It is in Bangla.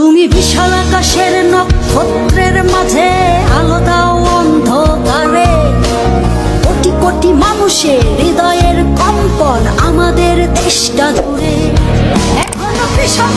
তুমি বিশাল আকাশের নক্ষত্রের মাঝে আলো দাও অন্ধকারে, কোটি কোটি মানুষের হৃদয়ের কম্পন আমাদের দেশটা জুড়ে। এখনো কৃষক